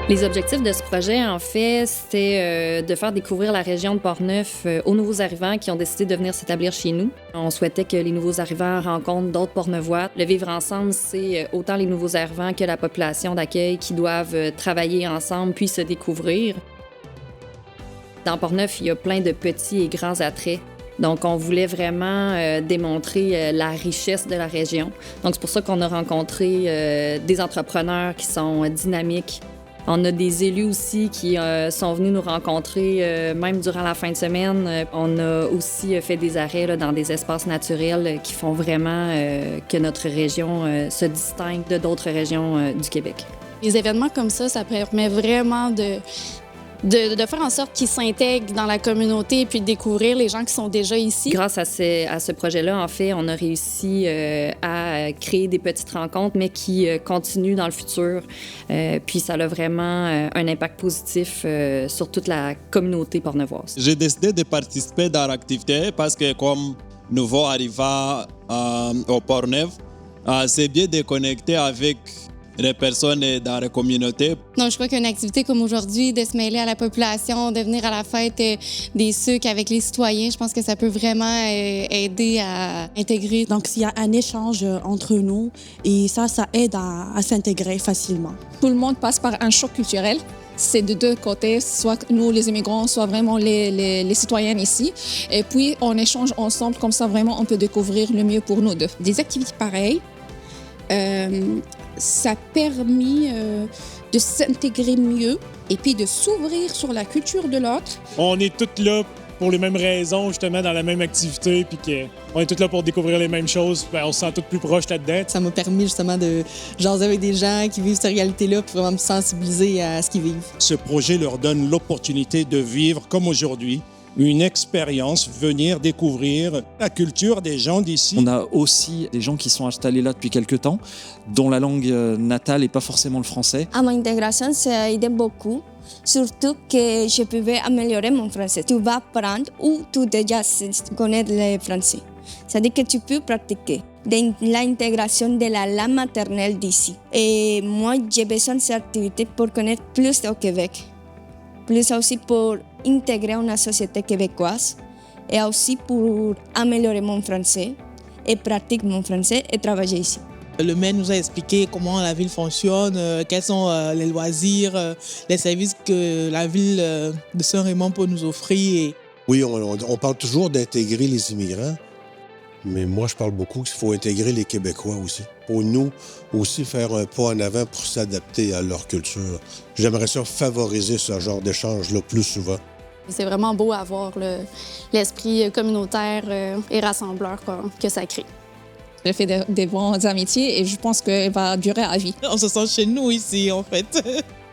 Les objectifs de ce projet, en fait, c'était de faire découvrir la région de Portneuf aux nouveaux arrivants qui ont décidé de venir s'établir chez nous. On souhaitait que les nouveaux arrivants rencontrent d'autres Portneuvois. Le vivre ensemble, c'est autant les nouveaux arrivants que la population d'accueil qui doivent travailler ensemble puis se découvrir. Dans Portneuf, il y a plein de petits et grands attraits. Donc, on voulait vraiment démontrer la richesse de la région. Donc, c'est pour ça qu'on a rencontré des entrepreneurs qui sont dynamiques. On a des élus aussi qui sont venus nous rencontrer même durant la fin de semaine. On a aussi fait des arrêts là, dans des espaces naturels qui font vraiment que notre région se distingue de d'autres régions du Québec. Les événements comme ça permet vraiment de faire en sorte qu'ils s'intègrent dans la communauté et puis de découvrir les gens qui sont déjà ici. Grâce à ce projet-là, en fait, on a réussi à créer des petites rencontres, mais qui continuent dans le futur. Puis ça a vraiment un impact positif sur toute la communauté portneuvoise. J'ai décidé de participer dans l'activité parce que comme nouveau arrivant au Portneuf, c'est bien de connecter avec les personnes dans la communauté. Donc, je crois qu'une activité comme aujourd'hui, de se mêler à la population, de venir à la fête des sucres avec les citoyens, je pense que ça peut vraiment aider à intégrer. Donc, il y a un échange entre nous et ça aide à s'intégrer facilement. Tout le monde passe par un choc culturel. C'est de deux côtés, soit nous, les immigrants, soit vraiment les citoyens ici. Et puis, on échange ensemble, comme ça, vraiment, on peut découvrir le mieux pour nous deux. Des activités pareilles, ça a permis de s'intégrer mieux et puis de s'ouvrir sur la culture de l'autre. On est tous là pour les mêmes raisons, justement, dans la même activité, puis qu'on est tous là pour découvrir les mêmes choses. On se sent tous plus proches là-dedans. Ça m'a permis justement de jaser avec des gens qui vivent cette réalité-là pour vraiment me sensibiliser à ce qu'ils vivent. Ce projet leur donne l'opportunité de vivre, comme aujourd'hui, une expérience, venir découvrir la culture des gens d'ici. On a aussi des gens qui sont installés là depuis quelques temps, dont la langue natale n'est pas forcément le français. À mon intégration, ça a aidé beaucoup, surtout que je pouvais améliorer mon français. Tu vas apprendre ou tu déjà connais le français. C'est-à-dire que tu peux pratiquer l'intégration de la langue maternelle d'ici. Et moi, j'ai besoin de cette activité pour connaître plus au Québec, plus aussi pour intégrer une société québécoise et aussi pour améliorer mon français et pratiquer mon français et travailler ici. Le maire nous a expliqué comment la ville fonctionne, quels sont les loisirs, les services que la ville de Saint-Raymond peut nous offrir. Oui, on parle toujours d'intégrer les immigrants, mais moi je parle beaucoup qu'il faut intégrer les Québécois aussi. Pour nous aussi faire un pas en avant pour s'adapter à leur culture. J'aimerais ça favoriser ce genre d'échange-là plus souvent. C'est vraiment beau à voir l'esprit communautaire et rassembleur que ça crée. J'ai fait des bonnes amitiés et je pense qu'elle va durer à vie. On se sent chez nous ici, en fait.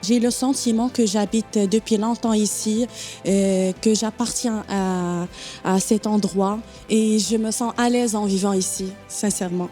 J'ai le sentiment que j'habite depuis longtemps ici, que j'appartiens à cet endroit et je me sens à l'aise en vivant ici, sincèrement.